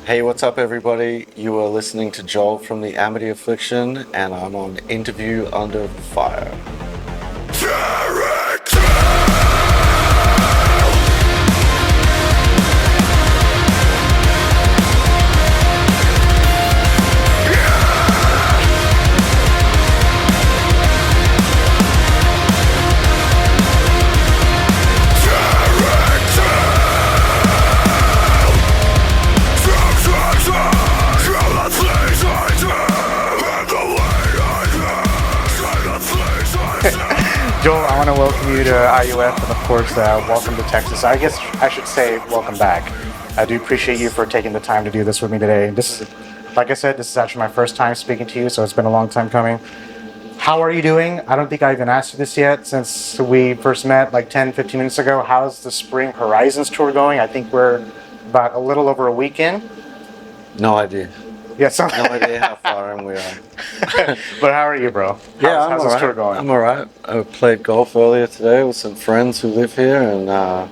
Hey, what's up, everybody? You are listening to Joel from the Amity Affliction, and I'm on Interview Under Fire. Joel, I want to welcome you to IUF and, of course, welcome to Texas. I guess I should say welcome back. I do appreciate you for taking the time to do this with me today. This is, like I said, this is actually my first time speaking to you, so it's been a long time coming. How are you doing? I don't think I even asked you this yet since we first met like 10, 15 minutes ago. How's the Spring Horizons tour going? I think we're about a little over a week in. No idea. Yes. No idea how far in we are. But how are you, bro? How's this tour going? I'm alright. I played golf earlier today with some friends who live here, and I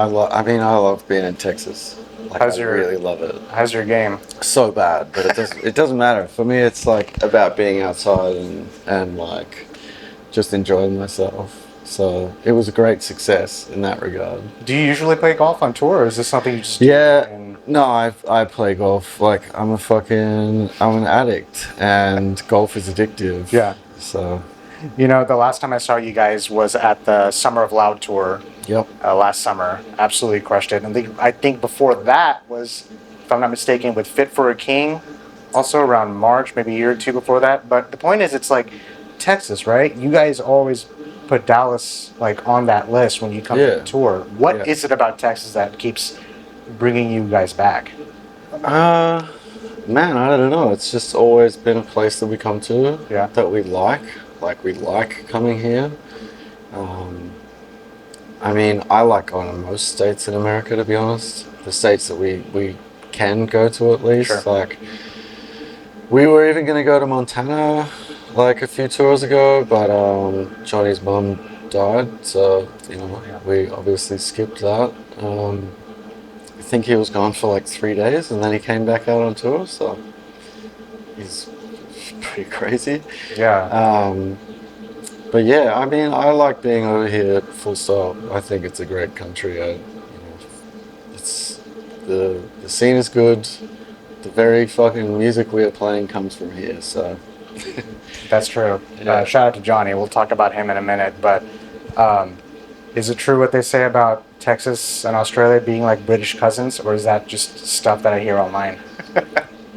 love being in Texas. Really love it. How's your game? So bad, but it doesn't matter. For me, it's like about being outside and like just enjoying myself. So it was a great success in that regard. Do you usually play golf on tour, or is this something you just do? No, I play golf. Like I'm an addict, and golf is addictive. Yeah. So, the last time I saw you guys was at the Summer of Loud tour. Yep. Last summer, absolutely crushed it. And I think before that was, if I'm not mistaken, with Fit for a King, also around March, maybe a year or two before that. But the point is, it's like Texas, right? You guys always put Dallas like on that list when you come to the tour. What is it about Texas that keeps bringing you guys back? Man, I don't know. It's just always been a place that we come to. Yeah. That we like. Like we like coming here. I like going to most states in America, to be honest. The states that we can go to at least. Sure. Like we were even going to go to Montana like a few tours ago, but Johnny's mum died, so we obviously skipped that. I think he was gone for like 3 days, and then he came back out on tour, so he's pretty crazy. Yeah. But yeah, I like being over here. Full stop. I think it's a great country. It's the scene is good. The very fucking music we are playing comes from here. So That's true. Yeah. Shout out to Johnny. We'll talk about him in a minute. But is it true what they say about Texas and Australia being like British cousins, or is that just stuff that I hear online?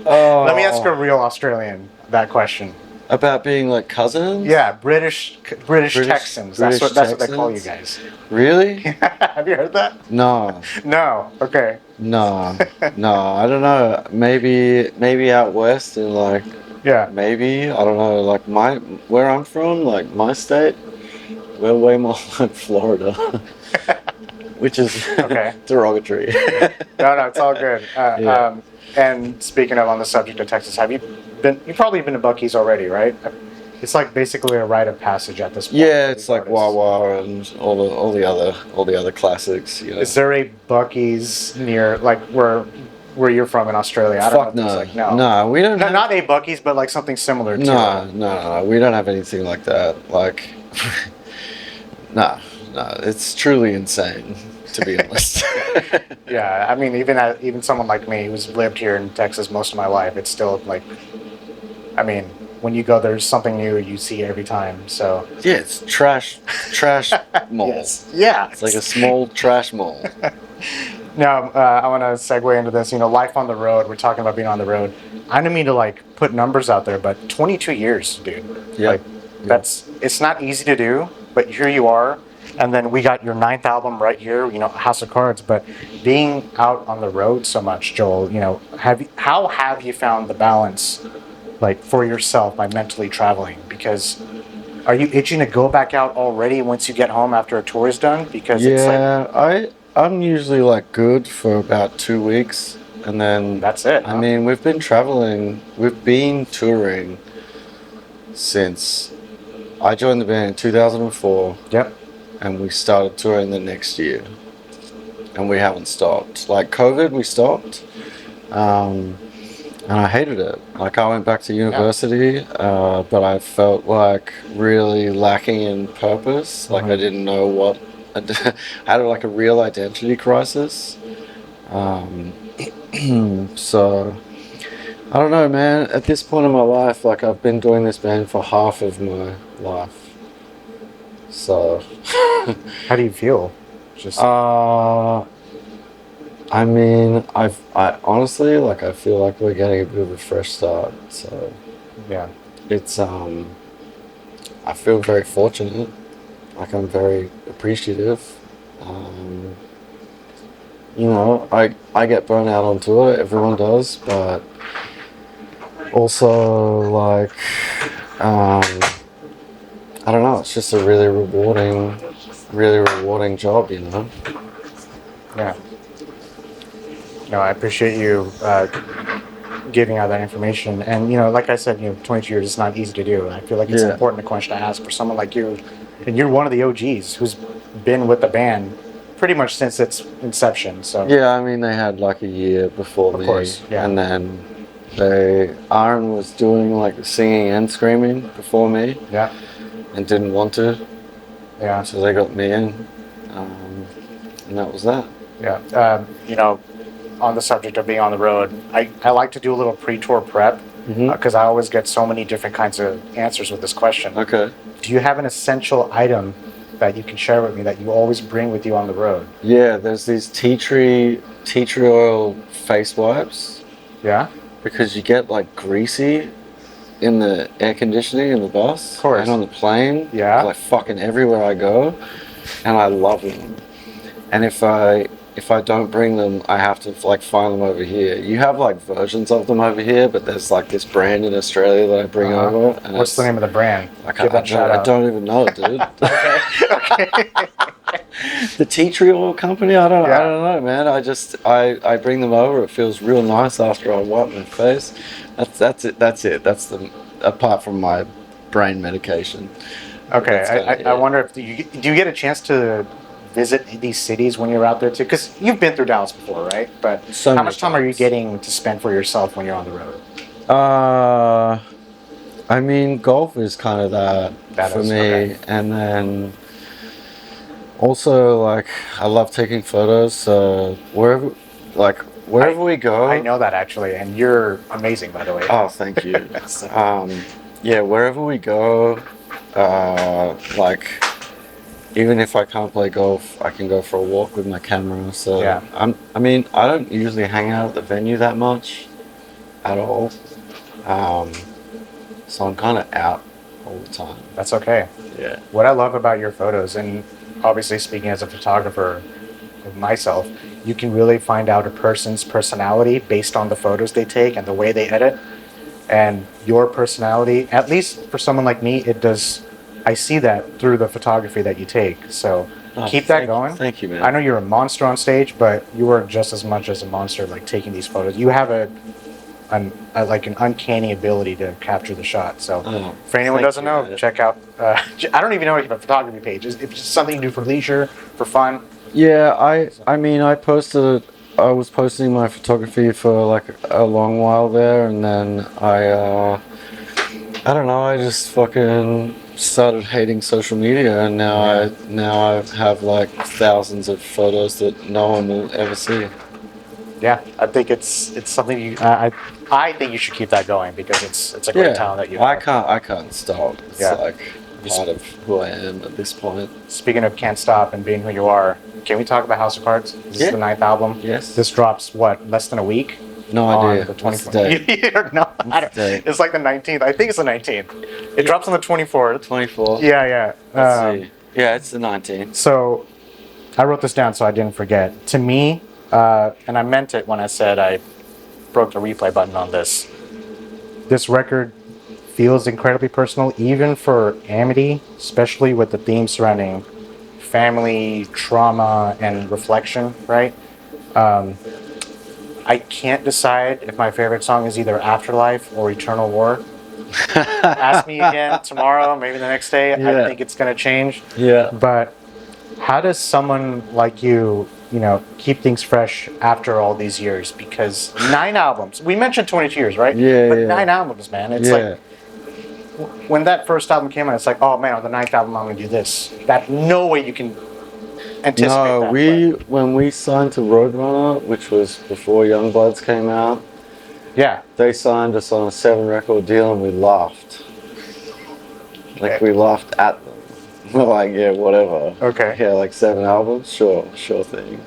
Let me ask a real Australian that question. About being like cousins? Yeah, British Texans. That's what they call you guys. Really? Have you heard that? No. No. Okay. No. I don't know. Maybe out west in like. Yeah. Maybe, I don't know, like where I'm from, like my state, we're way more like Florida, which is derogatory. No, it's all good. And speaking of on the subject of Texas, you've probably been to Buc-ee's already, right? It's like basically a rite of passage at this point. Yeah, it's like Wawa and all the other classics. Is there a Buc-ee's near like where you're from in Australia? I don't know. No, we don't. Not a Buc-ee's, but like something similar to it. No, we don't have anything like that. Like, no, it's truly insane, to be honest. Yeah, I mean, even someone like me who's lived here in Texas most of my life, it's still like, I mean, when you go, there's something new you see every time. So yeah, it's trash mall. Yes. Yeah, it's like a small trash mall. Now, I want to segue into this. Life on the road. We're talking about being on the road. I don't mean to like put numbers out there, but 22 years, dude. Yeah. It's not easy to do, but here you are. And then we got your 9th album right here, House of Cards. But being out on the road so much, Joel, how have you found the balance, like for yourself by mentally traveling? Because are you itching to go back out already once you get home after a tour is done? Because I'm usually like good for about 2 weeks, and then that's it. I mean, we've been touring since I joined the band in 2004. Yep. And we started touring the next year. and we haven't stopped. Like COVID, we stopped, and I hated it. Like I went back to university, but I felt like really lacking in purpose. Like I didn't know what. I had like a real identity crisis. So I don't know, man. At this point in my life, like I've been doing this band for half of my life. So How do you feel? Just I mean, I honestly like I feel like we're getting a bit of a fresh start. So yeah. it's I feel very fortunate. Like I'm very appreciative. You know, I get burnt out on tour. Everyone does, but also like I don't know. It's just a really rewarding job. You know. Yeah. No, I appreciate you giving out that information. And, you know, like I said, 22 years is not easy to do. And I feel like it's an important question to ask for someone like you. And you're one of the OGs who's been with the band pretty much since its inception. So yeah, I mean, they had like a year before me. Of course, yeah. And then Aaron was doing like singing and screaming before me. Yeah. And didn't want to. Yeah. So they got me in. And that was that. Yeah. On the subject of being on the road, I like to do a little pre-tour prep because I always get so many different kinds of answers with this question. Okay. Do you have an essential item that you can share with me that you always bring with you on the road? Yeah, there's these tea tree oil face wipes. Yeah? Because you get like greasy in the air conditioning in the bus. Of course. And on the plane. Yeah. Like fucking everywhere I go. And I love them. And if I don't bring them, I have to like find them over here. You have like versions of them over here, but there's like this brand in Australia that I bring over. And what's the name of the brand? Like I don't even know, dude. Okay. The tea tree oil company? I don't know, man. I bring them over. It feels real nice after I wipe my face. That's it. That's the apart from my brain medication. Okay. I wonder if do you get a chance to visit these cities when you're out there too? Because you've been through Dallas before, right? But how much time are you getting to spend for yourself when you're on the road? I mean, golf is kind of that for me, okay. And then also like I love taking photos. So wherever we go, I know that actually, and you're amazing, by the way. Oh, thank you. Yeah, wherever we go, like. Even if I can't play golf, I can go for a walk with my camera. So yeah. I mean, I don't usually hang out at the venue that much, at all. So I'm kind of out all the time. That's okay. Yeah. What I love about your photos, and obviously speaking as a photographer of myself, you can really find out a person's personality based on the photos they take and the way they edit. And your personality, at least for someone like me, it does. I see that through the photography that you take. So keep that going. Thank you, man. I know you're a monster on stage, but you are just as much as a monster like taking these photos. You have an uncanny ability to capture the shot. So for anyone who doesn't know, check out. I don't even know if you have a photography page. If it's something you do for leisure, for fun. Yeah, I mean, I was posting my photography for like a long while there, and then I don't know. I just fucking started hating social media, and now I have like thousands of photos that no one will ever see. Yeah, I think it's something you. I think you should keep that going because it's a great talent that you have. I can't stop. It's like part of who I am at this point. Speaking of can't stop and being who you are, can we talk about House of Cards? This is the 9th album. Yes. This drops less than a week. No idea. The 24th. No, I don't. It's like the 19th. I think it's the 19th. It drops on the 24th. 24th. Yeah. Let's see. Yeah, it's the 19th. So, I wrote this down so I didn't forget. To me, and I meant it when I said I broke the replay button on this. This record feels incredibly personal, even for Amity, especially with the themes surrounding family, trauma, and reflection, right? I can't decide if my favorite song is either Afterlife or Eternal War. Ask me again tomorrow, maybe the next day. I think it's going to change. Yeah. But how does someone like you keep things fresh after all these years? Because 9 albums. We mentioned 22 years, right? Yeah, But yeah, 9 albums, man. It's like yeah. when that first album came out, it's like, oh man, on the ninth album, I'm gonna do this. That no way you can anticipate No, that. But when we signed to Roadrunner, which was before Youngbloods came out, yeah, they signed us on a 7 record deal, and we laughed. Like, we laughed at them. We're like, yeah, whatever. Okay. Yeah, like 7 albums, sure thing.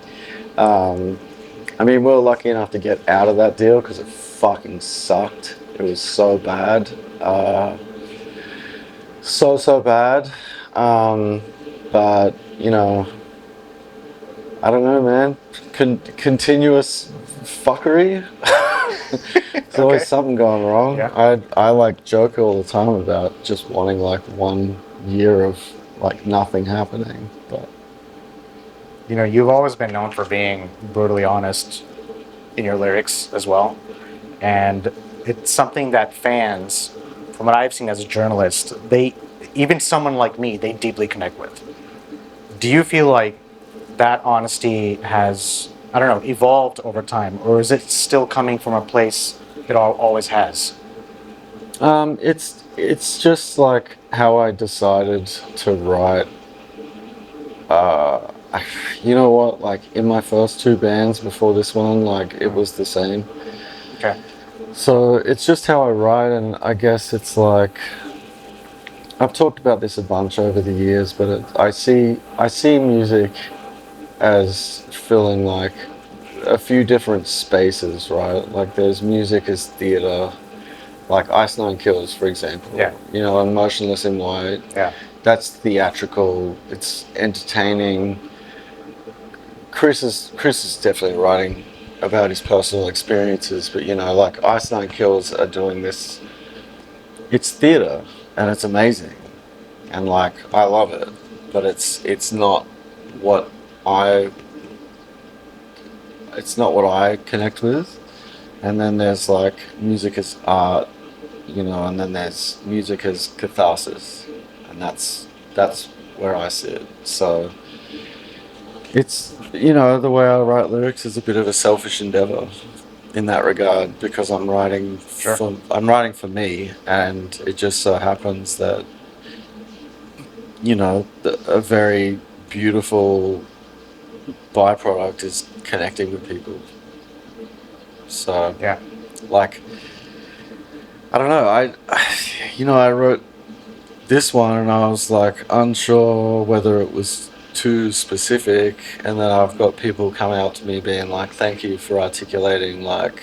I mean, we were lucky enough to get out of that deal because it fucking sucked. It was so bad. So bad. But, I don't know, man. Continuous fuckery. There's always Okay. something going wrong. Yeah. I like joke all the time about just wanting like 1 year of like nothing happening. But You've always been known for being brutally honest in your lyrics as well, and it's something that fans, from what I've seen as a journalist, even someone like me, they deeply connect with. Do you feel like that honesty has, I don't know, evolved over time, or is it still coming from a place it always has? it's just like how I decided to write. You know what? Like in my first 2 bands before this one, like it was the same. Okay. So it's just how I write, and I guess it's like I've talked about this a bunch over the years, but I see music as filling like a few different spaces, right? Like there's music as theater, like Ice Nine Kills, for example. Yeah. And Motionless in White. Yeah. That's theatrical. It's entertaining. Chris is definitely writing about his personal experiences, but like Ice Nine Kills are doing this. It's theater, and it's amazing, and like I love it, but it's not what I connect with. And then there's like music as art, and then there's music as catharsis, and that's where I sit. So it's the way I write lyrics is a bit of a selfish endeavor in that regard, because Sure. I'm writing for me, and it just so happens that a very beautiful byproduct is connecting with people. So Yeah. like I don't know, I wrote this one and I was like unsure whether it was too specific, and then I've got people coming up to me being like, thank you for articulating like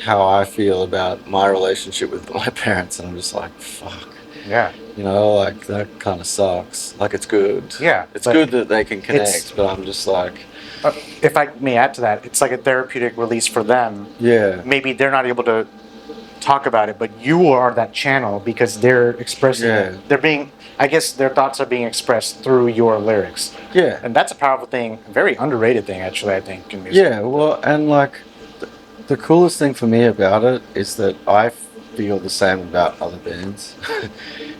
how I feel about my relationship with my parents, and I'm just like, fuck. Yeah. Like that kind of sucks. Like it's good. Yeah, It's but good that they can it's- connect, but I'm just like, if I may add to that, it's like a therapeutic release for them. yeah. Maybe they're not able to talk about it, but you are that channel because they're expressing Yeah. it. They're being, I guess, their thoughts are being expressed through your lyrics, Yeah. and that's a powerful thing, a very underrated thing, actually. I think in music. Yeah, well, and like the coolest thing for me about it is that I feel the same about other bands.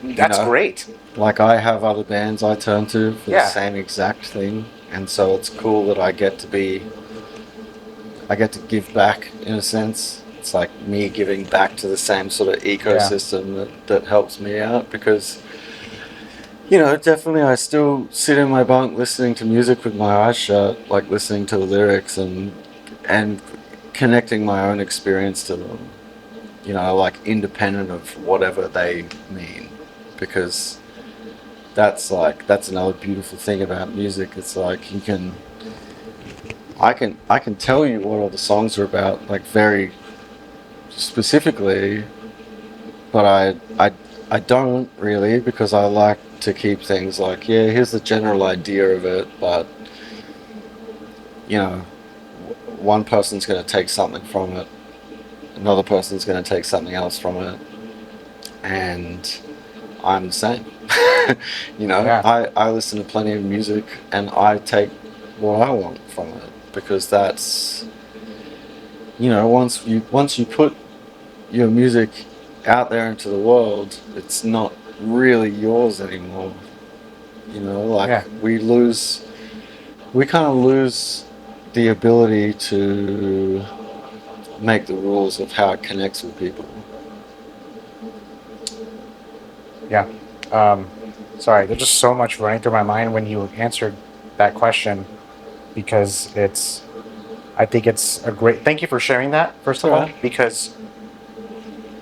That's great. Like I have other bands I turn to for the Yeah. same exact thing, and so it's cool that I get to give back in a sense. It's like me giving back to the same sort of ecosystem that helps me out, because definitely I still sit in my bunk listening to music with my eyes shut, like listening to the lyrics and connecting my own experience to them, like independent of whatever they mean, because that's another beautiful thing about music. It's like I can tell you what all the songs are about, like very specifically, but I don't really, because I like to keep things like, yeah, here's the general idea of it, but one person's going to take something from it, another person's going to take something else from it, and I'm the same. I listen to plenty of music and I take what I want from it, because that's once you put your music out there into the world, it's not really yours anymore. We lose we kind of lose the ability to make the rules of how it connects with people. Yeah. Sorry, there's just so much running through my mind when you answered that question, because I think it's a great, thank you for sharing that, first of all, Alright. because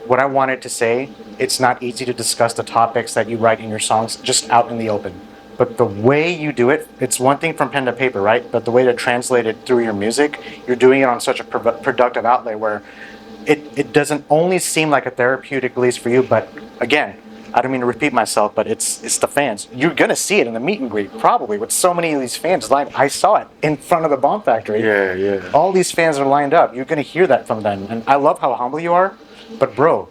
what I wanted to say, it's not easy to discuss the topics that you write in your songs just out in the open. But the way you do it, it's one thing from pen to paper, right? But the way to translate it through your music, you're doing it on such a productive outlet where it doesn't only seem like a therapeutic release for you, but again, I don't mean to repeat myself, but it's the fans. You're gonna see it in the meet and greet, probably, with so many of these fans. Like, I saw it in front of the Bomb Factory. Yeah. All these fans are lined up. You're gonna hear that from them, and I love how humble you are. But bro,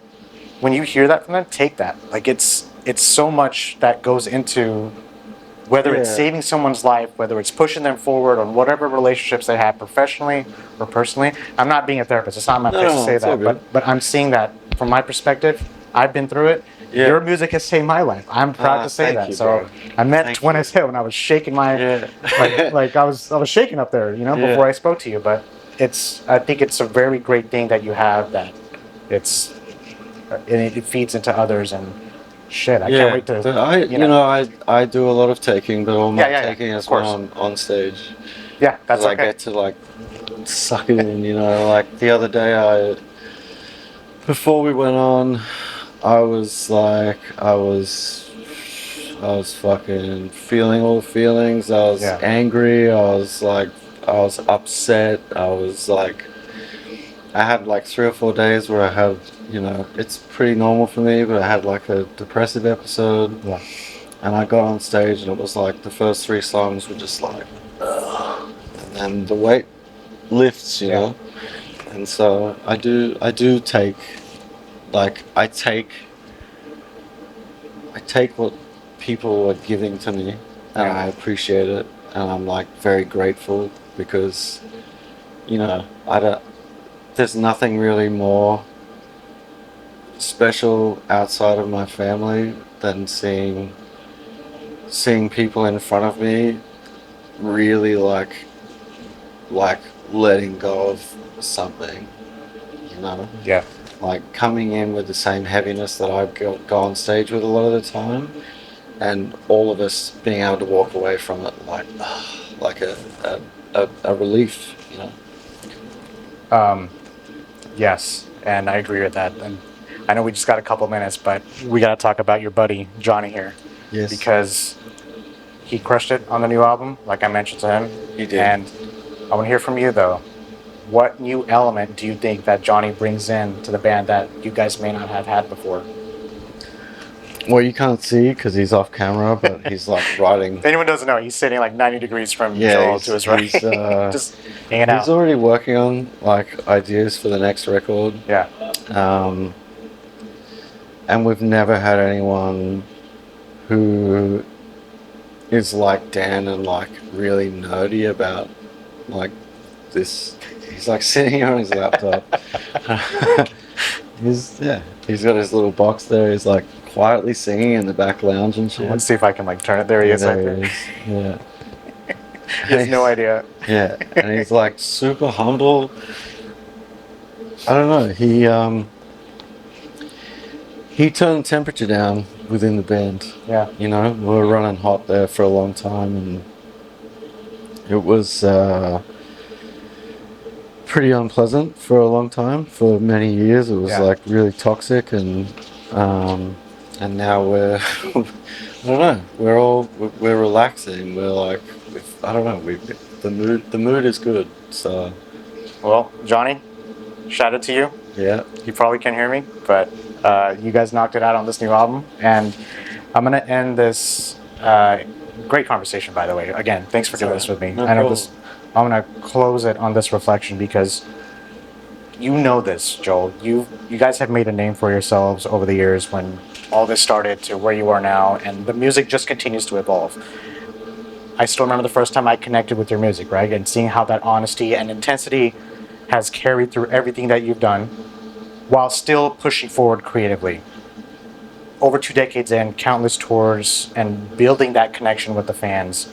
when you hear that from them, take that. Like, it's so much that goes into whether it's Yeah. saving someone's life, whether it's pushing them forward on whatever relationships they have, professionally or personally. I'm not being a therapist. It's not my place to say it's all that, good. but I'm seeing that from my perspective. I've been through it. Yeah. Your music has saved my life. I'm proud to say thank that. you, So bro. I meant Thank when you. I said, when I was shaking my Yeah. like I was shaking up there, Yeah. before I spoke to you. But I think it's a very great thing that you have, that it feeds into others, and shit, I can't wait to But I do a lot of taking, but all my Yeah, taking of is when course. I'm on stage. Yeah, that's 'Cause I okay. get to like suck it in, like the other day before we went on, I was fucking feeling all the feelings. I was Yeah. angry, I was upset, I had like 3 or 4 days where I had, it's pretty normal for me, but I had like a depressive episode. Yeah. And I got on stage and it was like the first 3 songs were just like, ugh. And then the weight lifts, you know. And so I do take, like, I take what people are giving to me, and I appreciate it, and I'm like very grateful, because, there's nothing really more special outside of my family than seeing people in front of me really like letting go of something, Yeah. like coming in with the same heaviness that I go on stage with a lot of the time, and all of us being able to walk away from it like a relief, Yes, and I agree with that. And I know we just got a couple minutes, but we got to talk about your buddy Jonny here. Yes. Because he crushed it on the new album, like I mentioned to him. He did. And I want to hear from you, though. What new element do you think that Jonny brings in to the band that you guys may not have had before? Well, you can't see because he's off camera, but he's like writing. If anyone doesn't know, he's sitting like 90 degrees from Joel to his right. He's, just hanging out. He's already working on like ideas for the next record. Yeah. And we've never had anyone who is like Dan and like really nerdy about like this. He's like sitting here on his laptop. He's got his little box there. He's like quietly singing in the back lounge and shit. Let's see if I can like turn it. There he is. There Right he there. is. Yeah. He has no idea. Yeah, and he's like super humble. I don't know. He turned the temperature down within the band. Yeah. We were running hot there for a long time, and it was pretty unpleasant for a long time. For many years, it was like really toxic, and now we're I don't know. We're relaxing. We're like, I don't know. The mood is good. So. Well, Jonny, shout out to you. Yeah. You probably can't hear me, but you guys knocked it out on this new album, and I'm gonna end this great conversation. By the way, again, thanks for doing this with me. No I know problem. this. I'm gonna close it on this reflection, because you know this, Joel. You guys have made a name for yourselves over the years when all this started to where you are now, and the music just continues to evolve. I still remember the first time I connected with your music, right? And seeing how that honesty and intensity has carried through everything that you've done, while still pushing forward creatively. Over 2 decades in, countless tours, and building that connection with the fans,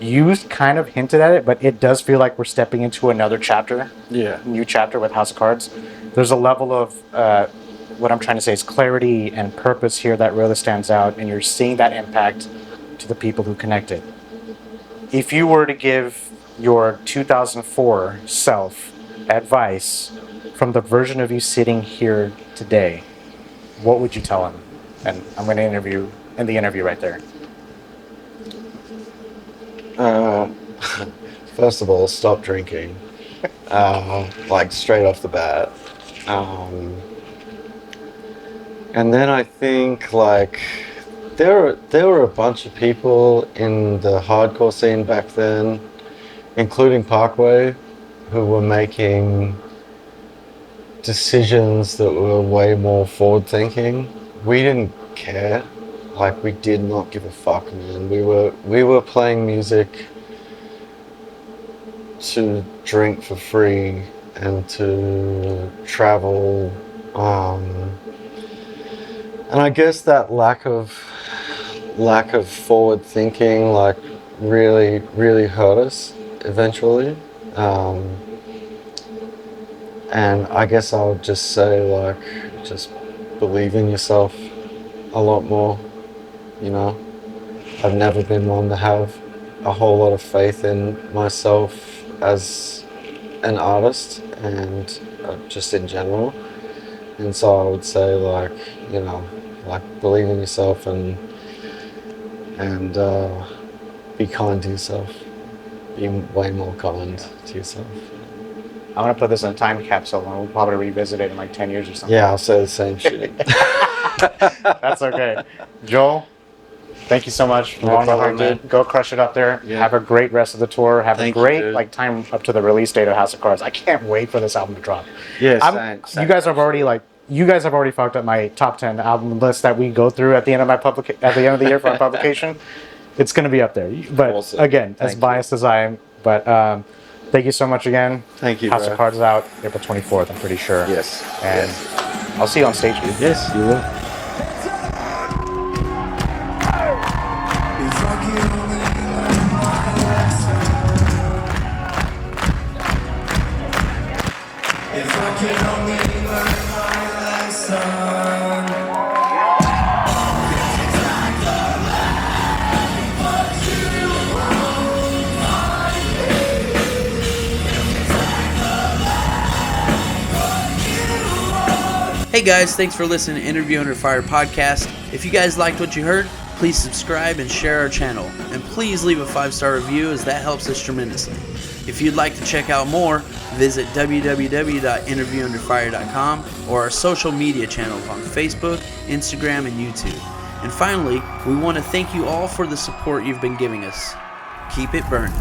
You kind of hinted at it, but it does feel like we're stepping into another chapter. Yeah. New chapter with House of Cards. There's a level of what I'm trying to say is clarity and purpose here that really stands out, and you're seeing that impact to the people who connect it. If you were to give your 2004 self advice from the version of you sitting here today, what would you tell him? And I'm going to end the interview right there. First of all, stop drinking. Like straight off the bat. And then I think like there were a bunch of people in the hardcore scene back then, including Parkway, who were making decisions that were way more forward thinking. We didn't care. Like, we did not give a fuck, man. We were playing music to drink for free and to travel. And I guess that lack of forward thinking, like, really, really hurt us eventually. And I guess I would just say, like, just believe in yourself a lot more, you know. I've never been one to have a whole lot of faith in myself as an artist and just in general. And so I would say, like, you know, like, believe in yourself and be kind to yourself. Be way more kind to yourself. I'm going to put this in a time capsule and we'll probably revisit it in like 10 years or something. Yeah, I'll say the same shit. That's okay. Joel, thank you so much for No problem, man. Go crush it up there. Yeah. Have a great rest of the tour. Have Thank a great you, like time up to the release date of House of Cards. I can't wait for this album to drop. Yeah, same. You guys have already fucked up my top 10 album list that we go through at the end of at the end of the year for our publication. It's going to be up there. But Awesome. Again, as Thank biased as I am, but thank you so much again. Thank you, House bro. of Cards is out April 24th, I'm pretty sure. Yes. And Yes. I'll see you on stage, dude. Yes, you will. Hey guys, thanks for listening to Interview Under Fire podcast. If you guys liked what you heard, please subscribe and share our channel. And please leave a 5-star review, as that helps us tremendously. If you'd like to check out more, visit www.interviewunderfire.com or our social media channels on Facebook, Instagram, and YouTube. And finally, we want to thank you all for the support you've been giving us. Keep it burning.